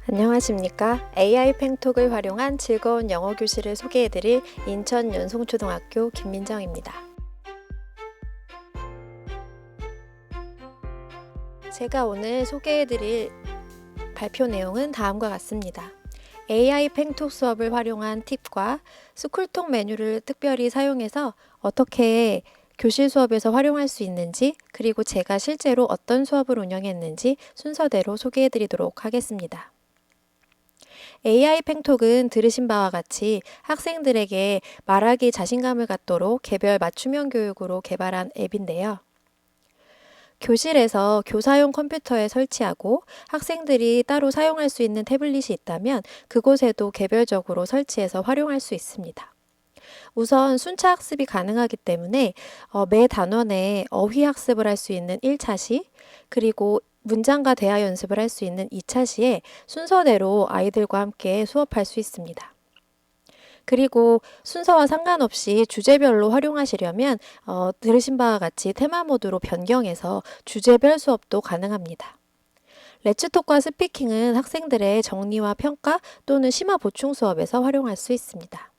안녕하십니까? AI 팽톡을 활용한 즐거운 영어 교실을 소개해드릴 인천 연송초등학교 김민정입니다. 제가 오늘 소개해드릴 발표 내용은 다음과 같습니다. AI 팽톡 수업을 활용한 팁과 스쿨톡 메뉴를 특별히 사용해서 어떻게 교실 수업에서 활용할 수 있는지, 그리고 제가 실제로 어떤 수업을 운영했는지 순서대로 소개해드리도록 하겠습니다. AI 팽톡은 들으신 바와 같이 학생들에게 말하기 자신감을 갖도록 개별 맞춤형 교육으로 개발한 앱인데요. 교실에서 교사용 컴퓨터에 설치하고 학생들이 따로 사용할 수 있는 태블릿이 있다면 그곳에도 개별적으로 설치해서 활용할 수 있습니다. 우선 순차 학습이 가능하기 때문에 매 단원에 어휘 학습을 할 수 있는 1차 시, 그리고 문장과 대화 연습을 할 수 있는 2차 시에 순서대로 아이들과 함께 수업할 수 있습니다. 그리고 순서와 상관없이 주제별로 활용하시려면 들으신 바와 같이 테마 모드로 변경해서 주제별 수업도 가능합니다. 렛츠톡과 스피킹은 학생들의 정리와 평가 또는 심화 보충 수업에서 활용할 수 있습니다.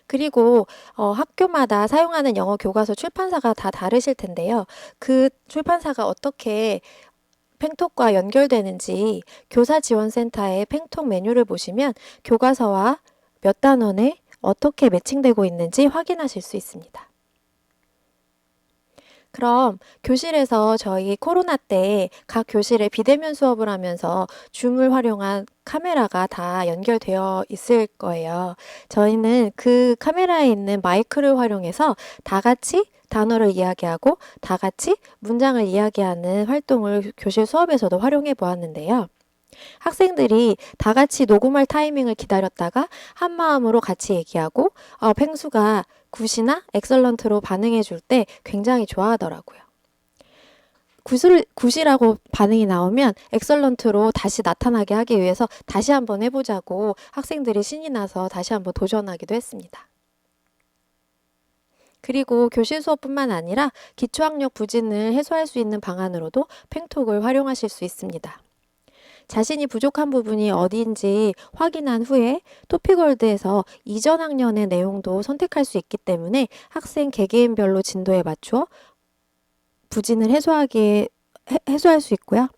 그리고 학교마다 사용하는 영어 교과서 출판사가 다 다르실 텐데요. 그 출판사가 어떻게 팽톡과 연결되는지 교사지원센터의 팽톡 메뉴를 보시면 교과서와 몇 단원에 어떻게 매칭되고 있는지 확인하실 수 있습니다. 그럼 교실에서 저희 코로나 때 각 교실에 비대면 수업을 하면서 줌을 활용한 카메라가 다 연결되어 있을 거예요. 저희는 그 카메라에 있는 마이크를 활용해서 다 같이 단어를 이야기하고 다 같이 문장을 이야기하는 활동을 교실 수업에서도 활용해 보았는데요. 학생들이 다 같이 녹음할 타이밍을 기다렸다가 한 마음으로 같이 얘기하고 펭수가 굿이나 엑설런트로 반응해 줄 때 굉장히 좋아하더라고요. 굿이라고 반응이 나오면 엑설런트로 다시 나타나게 하기 위해서 다시 한번 해보자고 학생들이 신이 나서 다시 한번 도전하기도 했습니다. 그리고 교실 수업뿐만 아니라 기초학력 부진을 해소할 수 있는 방안으로도 팽톡을 활용하실 수 있습니다. 자신이 부족한 부분이 어디인지 확인한 후에 토픽월드에서 이전 학년의 내용도 선택할 수 있기 때문에 학생 개개인별로 진도에 맞추어 부진을 해소할 수 있고요.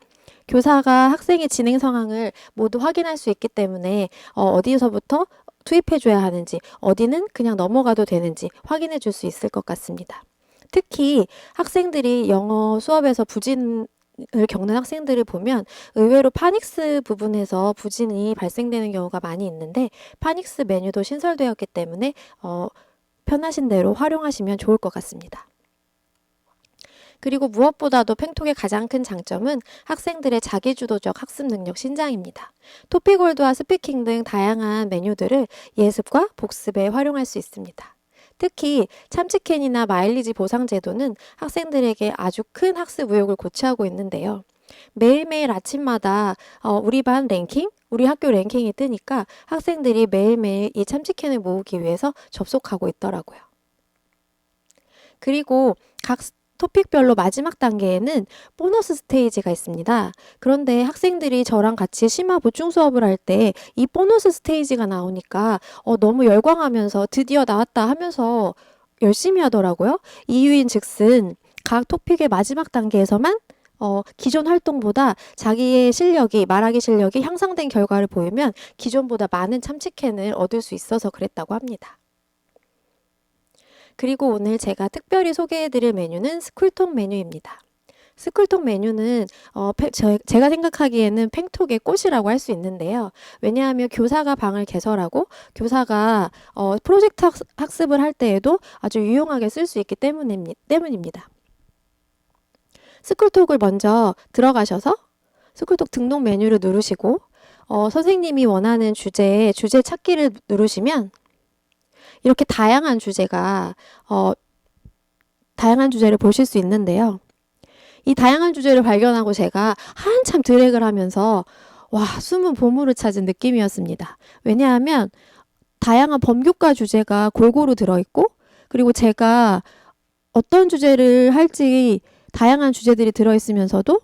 교사가 학생의 진행 상황을 모두 확인할 수 있기 때문에 어디서부터 투입해줘야 하는지, 어디는 그냥 넘어가도 되는지 확인해 줄 수 있을 것 같습니다. 특히 학생들이 영어 수업에서 부진을 겪는 학생들을 보면 의외로 파닉스 부분에서 부진이 발생되는 경우가 많이 있는데 파닉스 메뉴도 신설되었기 때문에 편하신 대로 활용하시면 좋을 것 같습니다. 그리고 무엇보다도 팽톡의 가장 큰 장점은 학생들의 자기주도적 학습 능력 신장입니다. 토픽월드와 스피킹 등 다양한 메뉴들을 예습과 복습에 활용할 수 있습니다. 특히 참치캔이나 마일리지 보상 제도는 학생들에게 아주 큰 학습 의욕을 고취하고 있는데요. 매일매일 아침마다 우리 반 랭킹, 우리 학교 랭킹이 뜨니까 학생들이 매일매일 이 참치캔을 모으기 위해서 접속하고 있더라고요. 그리고 각 토픽별로 마지막 단계에는 보너스 스테이지가 있습니다. 그런데 학생들이 저랑 같이 심화 보충 수업을 할 때 이 보너스 스테이지가 나오니까 너무 열광하면서 드디어 나왔다 하면서 열심히 하더라고요. 이유인즉슨 각 토픽의 마지막 단계에서만 기존 활동보다 자기의 실력이, 말하기 실력이 향상된 결과를 보이면 기존보다 많은 참치캔을 얻을 수 있어서 그랬다고 합니다. 그리고 오늘 제가 특별히 소개해드릴 메뉴는 스쿨톡 메뉴입니다. 스쿨톡 메뉴는 제가 생각하기에는 팽톡의 꽃이라고 할 수 있는데요. 왜냐하면 교사가 방을 개설하고 교사가 프로젝트 학습을 할 때에도 아주 유용하게 쓸 수 있기 때문입니다. 스쿨톡을 먼저 들어가셔서 스쿨톡 등록 메뉴를 누르시고 선생님이 원하는 주제 찾기를 누르시면 이렇게 다양한 주제를 보실 수 있는데요. 이 다양한 주제를 발견하고 제가 한참 드래그를 하면서 숨은 보물을 찾은 느낌이었습니다. 왜냐하면 다양한 범교과 주제가 골고루 들어있고 그리고 제가 어떤 주제를 할지 다양한 주제들이 들어있으면서도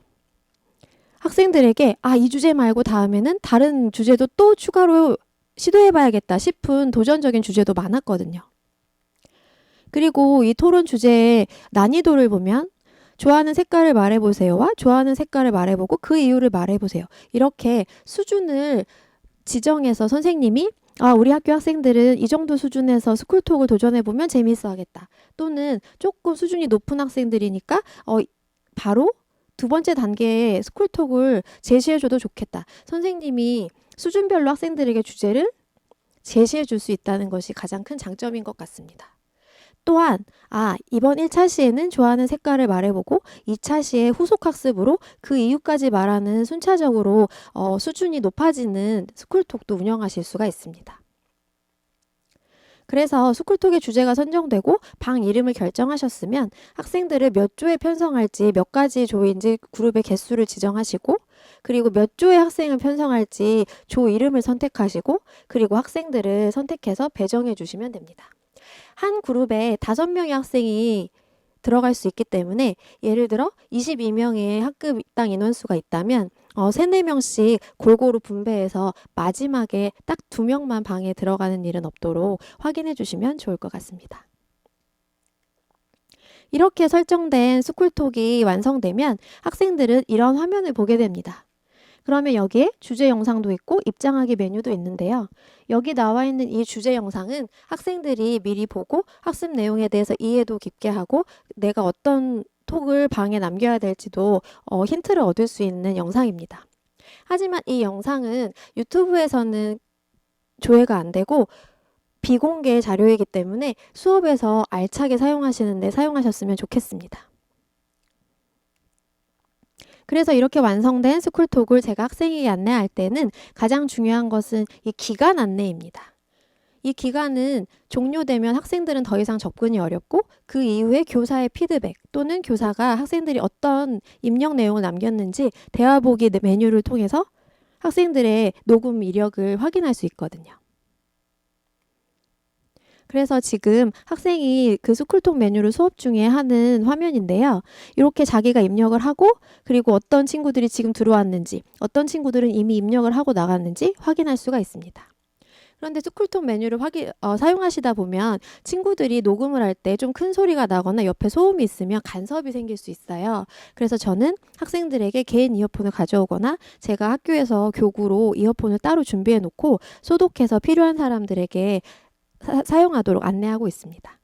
학생들에게 이 주제 말고 다음에는 다른 주제도 또 추가로 시도해봐야겠다 싶은 도전적인 주제도 많았거든요. 그리고 이 토론 주제의 난이도를 보면 좋아하는 색깔을 말해보세요와 좋아하는 색깔을 말해보고 그 이유를 말해보세요. 이렇게 수준을 지정해서 선생님이 우리 학교 학생들은 이 정도 수준에서 스쿨톡을 도전해보면 재미있어 하겠다. 또는 조금 수준이 높은 학생들이니까 바로 두 번째 단계의 스쿨톡을 제시해줘도 좋겠다. 선생님이 수준별로 학생들에게 주제를 제시해줄 수 있다는 것이 가장 큰 장점인 것 같습니다. 또한 이번 1차 시에는 좋아하는 색깔을 말해보고 2차 시에 후속학습으로 그 이유까지 말하는 순차적으로 수준이 높아지는 스쿨톡도 운영하실 수가 있습니다. 그래서 스쿨톡의 주제가 선정되고 방 이름을 결정하셨으면 학생들을 몇 조에 편성할지 몇 가지 조인지 그룹의 개수를 지정하시고 그리고 몇 조의 학생을 편성할지 조 이름을 선택하시고 그리고 학생들을 선택해서 배정해 주시면 됩니다. 한 그룹에 5명의 학생이 들어갈 수 있기 때문에 예를 들어 22명의 학급당 인원수가 있다면 3, 4명씩 골고루 분배해서 마지막에 딱 2명만 방에 들어가는 일은 없도록 확인해 주시면 좋을 것 같습니다. 이렇게 설정된 스쿨톡이 완성되면 학생들은 이런 화면을 보게 됩니다. 그러면 여기에 주제 영상도 있고 입장하기 메뉴도 있는데요. 여기 나와 있는 이 주제 영상은 학생들이 미리 보고 학습 내용에 대해서 이해도 깊게 하고 내가 어떤 톡을 방에 남겨야 될지도 힌트를 얻을 수 있는 영상입니다. 하지만 이 영상은 유튜브에서는 조회가 안 되고 비공개 자료이기 때문에 수업에서 알차게 사용하셨으면 좋겠습니다. 그래서 이렇게 완성된 스쿨톡을 제가 학생에게 안내할 때는 가장 중요한 것은 이 기간 안내입니다. 이 기간은 종료되면 학생들은 더 이상 접근이 어렵고 그 이후에 교사의 피드백 또는 교사가 학생들이 어떤 입력 내용을 남겼는지 대화보기 메뉴를 통해서 학생들의 녹음 이력을 확인할 수 있거든요. 그래서 지금 학생이 그 스쿨톡 메뉴를 수업 중에 하는 화면인데요. 이렇게 자기가 입력을 하고 그리고 어떤 친구들이 지금 들어왔는지 어떤 친구들은 이미 입력을 하고 나갔는지 확인할 수가 있습니다. 그런데 스쿨톡 메뉴를 사용하시다 보면 친구들이 녹음을 할 때 좀 큰 소리가 나거나 옆에 소음이 있으면 간섭이 생길 수 있어요. 그래서 저는 학생들에게 개인 이어폰을 가져오거나 제가 학교에서 교구로 이어폰을 따로 준비해 놓고 소독해서 필요한 사람들에게 사용하도록 안내하고 있습니다.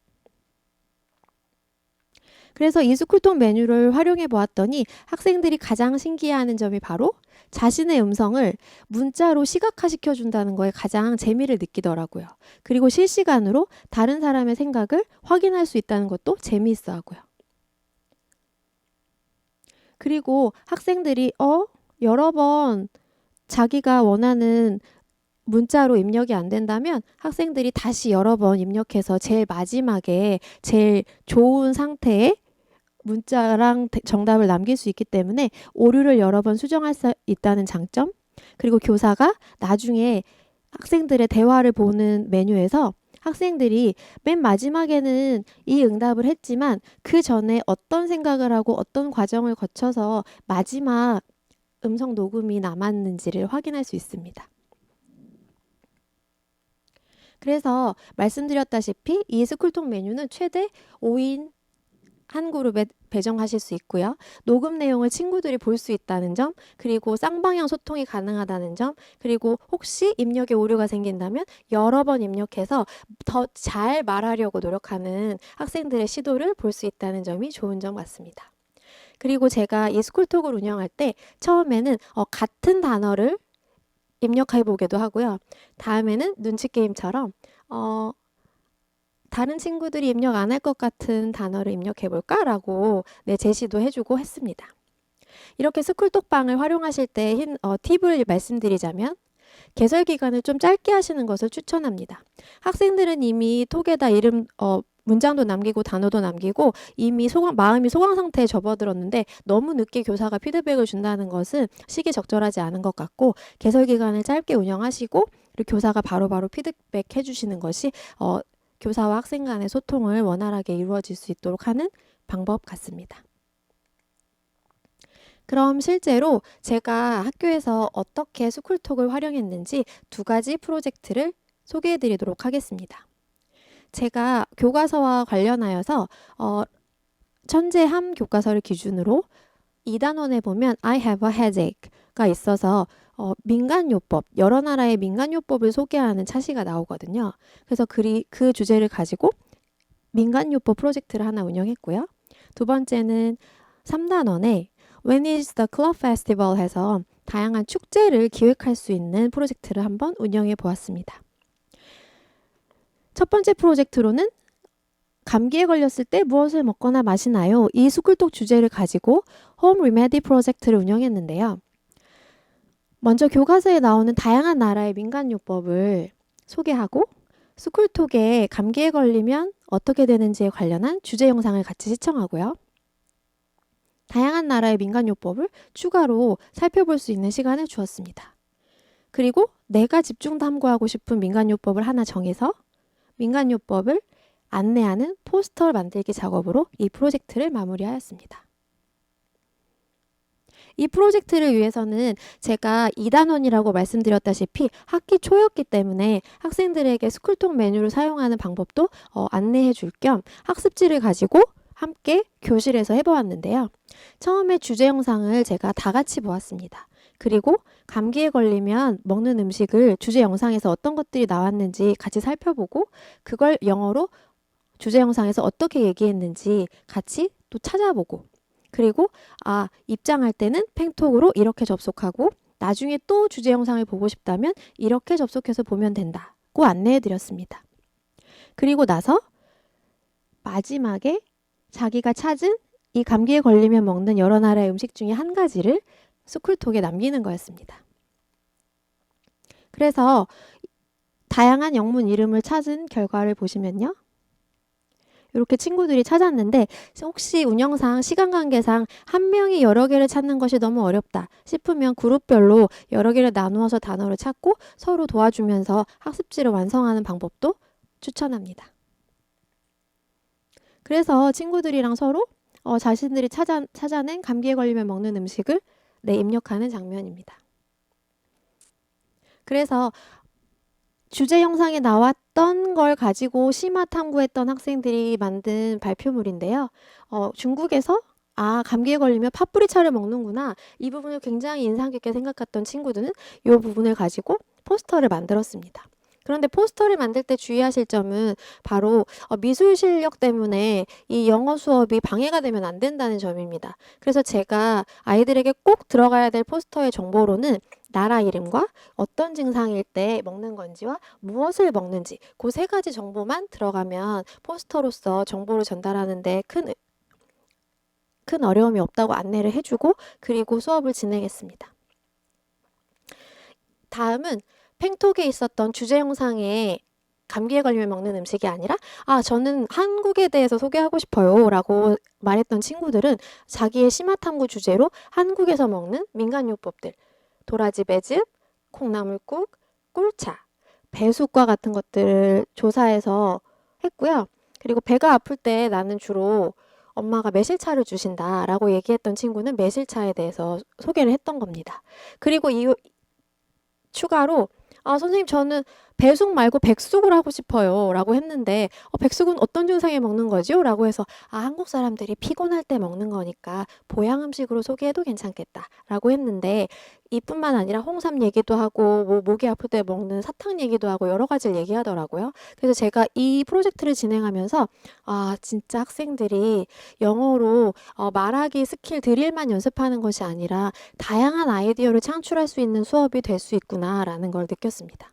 그래서 이 스쿨톡 메뉴를 활용해 보았더니 학생들이 가장 신기해하는 점이 바로 자신의 음성을 문자로 시각화시켜 준다는 거에 가장 재미를 느끼더라고요. 그리고 실시간으로 다른 사람의 생각을 확인할 수 있다는 것도 재미있어 하고요. 그리고 학생들이 여러 번 자기가 원하는 문자로 입력이 안 된다면 학생들이 다시 여러 번 입력해서 제일 마지막에 제일 좋은 상태의 문자랑 정답을 남길 수 있기 때문에 오류를 여러 번 수정할 수 있다는 장점, 그리고 교사가 나중에 학생들의 대화를 보는 메뉴에서 학생들이 맨 마지막에는 이 응답을 했지만 그 전에 어떤 생각을 하고 어떤 과정을 거쳐서 마지막 음성 녹음이 남았는지를 확인할 수 있습니다. 그래서 말씀드렸다시피 이 스쿨톡 메뉴는 최대 5인 한 그룹에 배정하실 수 있고요. 녹음 내용을 친구들이 볼 수 있다는 점, 그리고 쌍방향 소통이 가능하다는 점, 그리고 혹시 입력에 오류가 생긴다면 여러 번 입력해서 더 잘 말하려고 노력하는 학생들의 시도를 볼 수 있다는 점이 좋은 점 같습니다. 그리고 제가 이 스쿨톡을 운영할 때 처음에는 같은 단어를 입력해 보기도 하고요. 다음에는 눈치 게임처럼 다른 친구들이 입력 안 할 것 같은 단어를 입력해 볼까? 라고 제시도 해주고 했습니다. 이렇게 스쿨톡방을 활용하실 때 팁을 말씀드리자면 개설 기간을 좀 짧게 하시는 것을 추천합니다. 학생들은 이미 톡에다 이름, 문장도 남기고 단어도 남기고 이미 마음이 소강 상태에 접어들었는데 너무 늦게 교사가 피드백을 준다는 것은 시기적절하지 않은 것 같고 개설 기간을 짧게 운영하시고 그리고 교사가 바로바로 피드백 해주시는 것이 교사와 학생 간의 소통을 원활하게 이루어질 수 있도록 하는 방법 같습니다. 그럼 실제로 제가 학교에서 어떻게 스쿨톡을 활용했는지 두 가지 프로젝트를 소개해 드리도록 하겠습니다. 제가 교과서와 관련하여서 천재함 교과서를 기준으로 2단원에 보면 I have a headache가 있어서 민간요법, 여러 나라의 민간요법을 소개하는 차시가 나오거든요. 그래서 그 주제를 가지고 민간요법 프로젝트를 하나 운영했고요. 두 번째는 3단원에 When is the club festival 해서 다양한 축제를 기획할 수 있는 프로젝트를 한번 운영해 보았습니다. 첫 번째 프로젝트로는 감기에 걸렸을 때 무엇을 먹거나 마시나요? 이 스쿨톡 주제를 가지고 홈 리메디 프로젝트를 운영했는데요. 먼저 교과서에 나오는 다양한 나라의 민간요법을 소개하고 스쿨톡에 감기에 걸리면 어떻게 되는지에 관련한 주제 영상을 같이 시청하고요. 다양한 나라의 민간요법을 추가로 살펴볼 수 있는 시간을 주었습니다. 그리고 내가 집중 탐구하고 싶은 민간요법을 하나 정해서 민간요법을 안내하는 포스터 만들기 작업으로 이 프로젝트를 마무리하였습니다. 이 프로젝트를 위해서는 제가 2단원이라고 말씀드렸다시피 학기 초였기 때문에 학생들에게 스쿨톡 메뉴를 사용하는 방법도 안내해 줄 겸 학습지를 가지고 함께 교실에서 해보았는데요. 처음에 주제 영상을 제가 다 같이 보았습니다. 그리고 감기에 걸리면 먹는 음식을 주제 영상에서 어떤 것들이 나왔는지 같이 살펴보고 그걸 영어로 주제 영상에서 어떻게 얘기했는지 같이 또 찾아보고 그리고 입장할 때는 팽톡으로 이렇게 접속하고 나중에 또 주제 영상을 보고 싶다면 이렇게 접속해서 보면 된다고 안내해 드렸습니다. 그리고 나서 마지막에 자기가 찾은 이 감기에 걸리면 먹는 여러 나라의 음식 중에 한 가지를 스쿨톡에 남기는 거였습니다. 그래서 다양한 영문 이름을 찾은 결과를 보시면요. 이렇게 친구들이 찾았는데 혹시 운영상 시간 관계상 한 명이 여러 개를 찾는 것이 너무 어렵다 싶으면 그룹별로 여러 개를 나누어서 단어를 찾고 서로 도와주면서 학습지를 완성하는 방법도 추천합니다. 그래서 친구들이랑 서로 자신들이 찾아낸 감기에 걸리면 먹는 음식을 입력하는 장면입니다. 그래서 주제 영상에 나왔던 걸 가지고 심화 탐구했던 학생들이 만든 발표물인데요. 중국에서 감기에 걸리면 파프리차를 먹는구나. 이 부분을 굉장히 인상 깊게 생각했던 친구들은 이 부분을 가지고 포스터를 만들었습니다. 그런데 포스터를 만들 때 주의하실 점은 바로 미술 실력 때문에 이 영어 수업이 방해가 되면 안 된다는 점입니다. 그래서 제가 아이들에게 꼭 들어가야 될 포스터의 정보로는 나라 이름과 어떤 증상일 때 먹는 건지와 무엇을 먹는지 그 세 가지 정보만 들어가면 포스터로서 정보를 전달하는 데 큰 어려움이 없다고 안내를 해주고 그리고 수업을 진행했습니다. 다음은 팽톡에 있었던 주제 영상에 감기에 걸리면 먹는 음식이 아니라 저는 한국에 대해서 소개하고 싶어요 라고 말했던 친구들은 자기의 심화 탐구 주제로 한국에서 먹는 민간요법들 도라지 배즙, 콩나물국, 꿀차, 배숙과 같은 것들을 조사해서 했고요. 그리고 배가 아플 때 나는 주로 엄마가 매실차를 주신다 라고 얘기했던 친구는 매실차에 대해서 소개를 했던 겁니다. 그리고 추가로 선생님 저는 배숙 말고 백숙을 하고 싶어요 라고 했는데 백숙은 어떤 증상에 먹는 거죠? 라고 해서 한국 사람들이 피곤할 때 먹는 거니까 보양 음식으로 소개해도 괜찮겠다 라고 했는데 이뿐만 아니라 홍삼 얘기도 하고 목이 아플 때 먹는 사탕 얘기도 하고 여러 가지를 얘기하더라고요. 그래서 제가 이 프로젝트를 진행하면서 진짜 학생들이 영어로 말하기 스킬 드릴만 연습하는 것이 아니라 다양한 아이디어를 창출할 수 있는 수업이 될 수 있구나 라는 걸 느꼈습니다.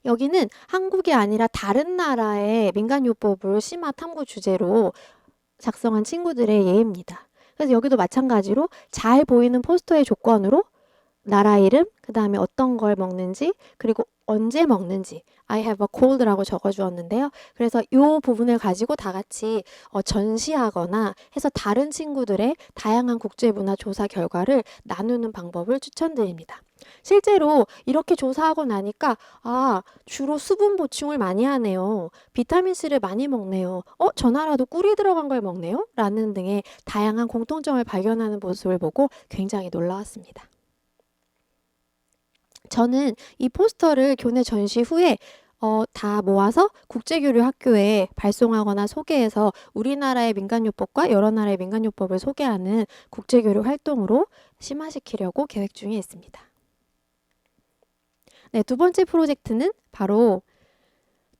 여기는 한국이 아니라 다른 나라의 민간요법을 심화 탐구 주제로 작성한 친구들의 예입니다. 그래서 여기도 마찬가지로 잘 보이는 포스터의 조건으로 나라 이름, 그 다음에 어떤 걸 먹는지, 그리고 언제 먹는지 I have a cold라고 적어주었는데요. 그래서 이 부분을 가지고 다 같이 전시하거나 해서 다른 친구들의 다양한 국제문화 조사 결과를 나누는 방법을 추천드립니다. 실제로 이렇게 조사하고 나니까 주로 수분 보충을 많이 하네요. 비타민C를 많이 먹네요. 저 나라도 꿀이 들어간 걸 먹네요. 라는 등의 다양한 공통점을 발견하는 모습을 보고 굉장히 놀라웠습니다. 저는 이 포스터를 교내 전시 후에 다 모아서 국제교류 학교에 발송하거나 소개해서 우리나라의 민간요법과 여러 나라의 민간요법을 소개하는 국제교류 활동으로 심화시키려고 계획 중에 있습니다. 네, 두 번째 프로젝트는 바로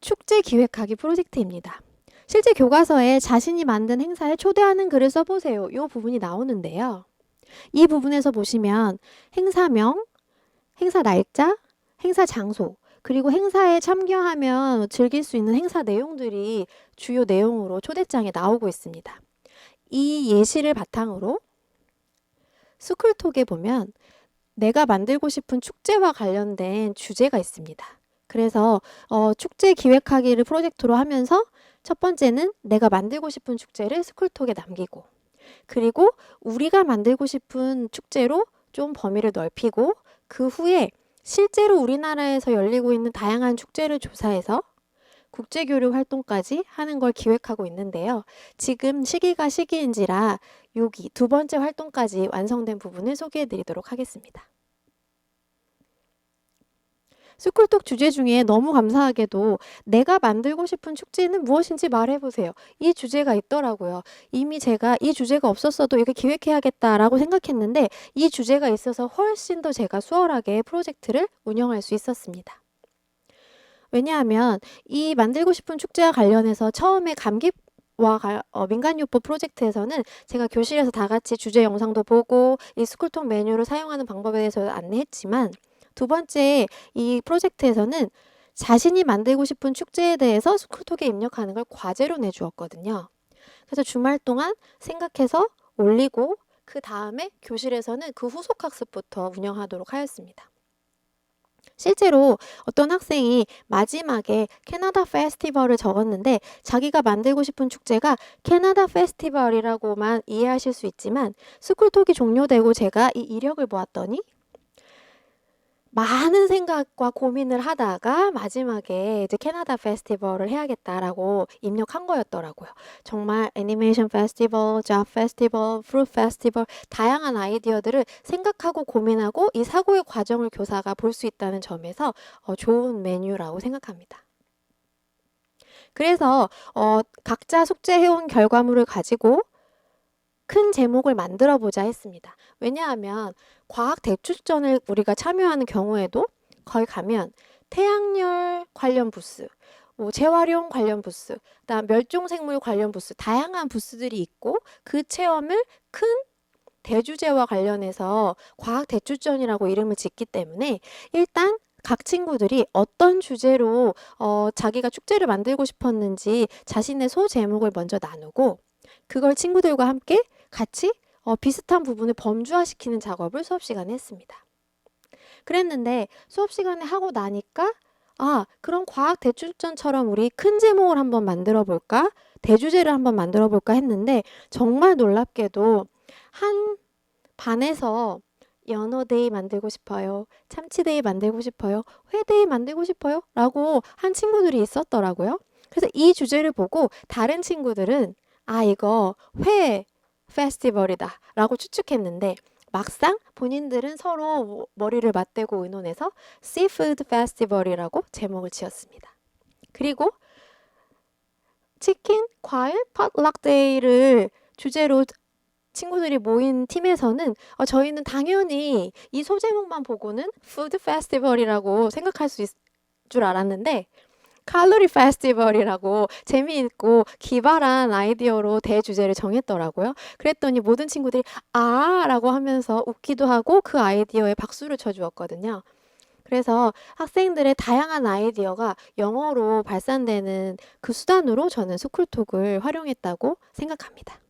축제 기획하기 프로젝트입니다. 실제 교과서에 자신이 만든 행사에 초대하는 글을 써보세요. 이 부분이 나오는데요. 이 부분에서 보시면 행사명, 행사 날짜, 행사 장소, 그리고 행사에 참여하면 즐길 수 있는 행사 내용들이 주요 내용으로 초대장에 나오고 있습니다. 이 예시를 바탕으로 스쿨톡에 보면 내가 만들고 싶은 축제와 관련된 주제가 있습니다. 그래서 축제 기획하기를 프로젝트로 하면서 첫 번째는 내가 만들고 싶은 축제를 스쿨톡에 남기고, 그리고 우리가 만들고 싶은 축제로 좀 범위를 넓히고, 그 후에 실제로 우리나라에서 열리고 있는 다양한 축제를 조사해서 국제교류 활동까지 하는 걸 기획하고 있는데요. 지금 시기가 시기인지라 여기 두 번째 활동까지 완성된 부분을 소개해 드리도록 하겠습니다. 스쿨톡 주제 중에 너무 감사하게도 내가 만들고 싶은 축제는 무엇인지 말해보세요. 이 주제가 있더라고요. 이미 제가 이 주제가 없었어도 이렇게 기획해야겠다라고 생각했는데 이 주제가 있어서 훨씬 더 제가 수월하게 프로젝트를 운영할 수 있었습니다. 왜냐하면 이 만들고 싶은 축제와 관련해서 처음에 감기와 민간요법 프로젝트에서는 제가 교실에서 다 같이 주제 영상도 보고 이 스쿨톡 메뉴를 사용하는 방법에 대해서 안내했지만, 두 번째 이 프로젝트에서는 자신이 만들고 싶은 축제에 대해서 스쿨톡에 입력하는 걸 과제로 내주었거든요. 그래서 주말 동안 생각해서 올리고 그 다음에 교실에서는 그 후속 학습부터 운영하도록 하였습니다. 실제로 어떤 학생이 마지막에 캐나다 페스티벌을 적었는데 자기가 만들고 싶은 축제가 캐나다 페스티벌이라고만 이해하실 수 있지만 스쿨톡이 종료되고 제가 이 이력을 보았더니 많은 생각과 고민을 하다가 마지막에 이제 캐나다 페스티벌을 해야겠다라고 입력한 거였더라고요. 정말 애니메이션 페스티벌, 잡 페스티벌, 프루트 페스티벌 다양한 아이디어들을 생각하고 고민하고 이 사고의 과정을 교사가 볼 수 있다는 점에서 좋은 메뉴라고 생각합니다. 그래서 각자 숙제해온 결과물을 가지고 큰 제목을 만들어 보자 했습니다. 왜냐하면 과학 대출전을 우리가 참여하는 경우에도 거기 가면 태양열 관련 부스, 재활용 관련 부스, 그다음 멸종생물 관련 부스, 다양한 부스들이 있고 그 체험을 큰 대주제와 관련해서 과학 대출전이라고 이름을 짓기 때문에 일단 각 친구들이 어떤 주제로 자기가 축제를 만들고 싶었는지 자신의 소제목을 먼저 나누고 그걸 친구들과 함께 같이 비슷한 부분을 범주화시키는 작업을 수업 시간에 했습니다. 그랬는데 수업 시간에 하고 나니까 그럼 과학 대출전처럼 우리 큰 제목을 한번 만들어 볼까? 대주제를 한번 만들어 볼까 했는데 정말 놀랍게도 한 반에서 연어데이 만들고 싶어요. 참치데이 만들고 싶어요. 회데이 만들고 싶어요. 라고 한 친구들이 있었더라고요. 그래서 이 주제를 보고 다른 친구들은 이거 회 페스티벌이다 라고 추측했는데 막상 본인들은 서로 머리를 맞대고 의논해서 시푸드 페스티벌이라고 제목을 지었습니다. 그리고 치킨, 과일, 팟락 데이를 주제로 친구들이 모인 팀에서는 저희는 당연히 이 소제목만 보고는 푸드 페스티벌이라고 생각할 수 있을 줄 알았는데 칼로리 페스티벌이라고 재미있고 기발한 아이디어로 대주제를 정했더라고요. 그랬더니 모든 친구들이 라고 하면서 웃기도 하고 그 아이디어에 박수를 쳐주었거든요. 그래서 학생들의 다양한 아이디어가 영어로 발산되는 그 수단으로 저는 스쿨톡을 활용했다고 생각합니다.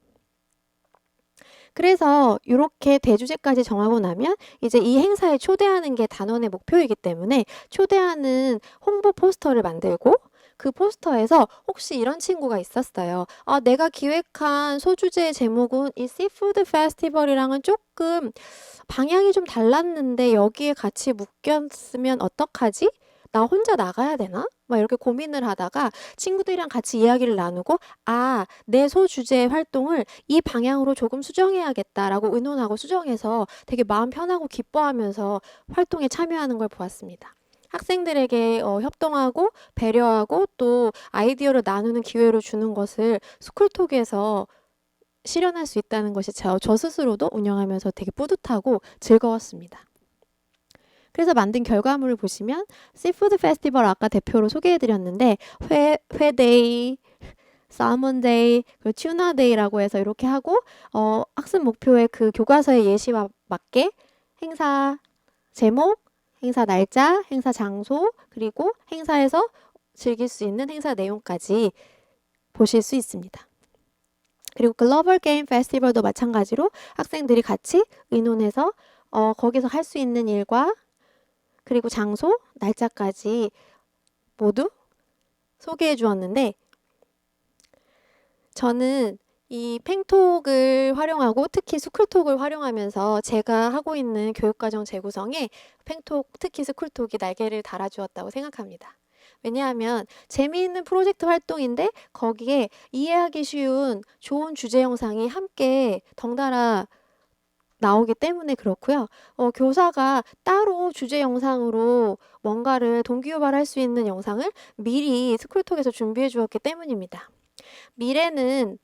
그래서 이렇게 대주제까지 정하고 나면 이제 이 행사에 초대하는 게 단원의 목표이기 때문에 초대하는 홍보 포스터를 만들고 그 포스터에서 혹시 이런 친구가 있었어요. 내가 기획한 소주제의 제목은 이 시푸드 페스티벌이랑은 조금 방향이 좀 달랐는데 여기에 같이 묶였으면 어떡하지? 나 혼자 나가야 되나? 막 이렇게 고민을 하다가 친구들이랑 같이 이야기를 나누고 내 소주제 활동을 이 방향으로 조금 수정해야겠다라고 의논하고 수정해서 되게 마음 편하고 기뻐하면서 활동에 참여하는 걸 보았습니다. 학생들에게 협동하고 배려하고 또 아이디어를 나누는 기회를 주는 것을 스쿨톡에서 실현할 수 있다는 것이 저 스스로도 운영하면서 되게 뿌듯하고 즐거웠습니다. 그래서 만든 결과물을 보시면 시푸드 페스티벌 아까 대표로 소개해드렸는데 회데이, 살몬데이, 그리고 튜나데이라고 해서 이렇게 하고 학습 목표의 그 교과서의 예시와 맞게 행사 제목, 행사 날짜, 행사 장소, 그리고 행사에서 즐길 수 있는 행사 내용까지 보실 수 있습니다. 그리고 글로벌 게임 페스티벌도 마찬가지로 학생들이 같이 의논해서 거기서 할 수 있는 일과 그리고 장소, 날짜까지 모두 소개해 주었는데 저는 이 팽톡을 활용하고 특히 스쿨톡을 활용하면서 제가 하고 있는 교육과정 재구성에 팽톡, 특히 스쿨톡이 날개를 달아주었다고 생각합니다. 왜냐하면 재미있는 프로젝트 활동인데 거기에 이해하기 쉬운 좋은 주제 영상이 함께 덩달아 나오기 때문에 그렇고요. 교사가 따로 주제 영상으로 뭔가를 동기유발할 수 있는 영상을 미리 스쿨톡에서 준비해 주었기 때문입니다. 미래는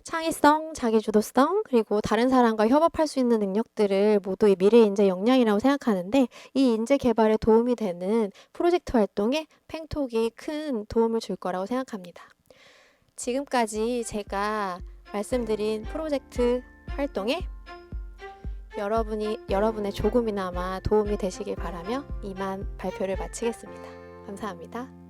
창의성, 자기주도성, 그리고 다른 사람과 협업할 수 있는 능력들을 모두 이 미래 인재 역량이라고 생각하는데 이 인재 개발에 도움이 되는 프로젝트 활동에 팽톡이 큰 도움을 줄 거라고 생각합니다. 지금까지 제가 말씀드린 프로젝트 활동에 여러분의 조금이나마 도움이 되시길 바라며 이만 발표를 마치겠습니다. 감사합니다.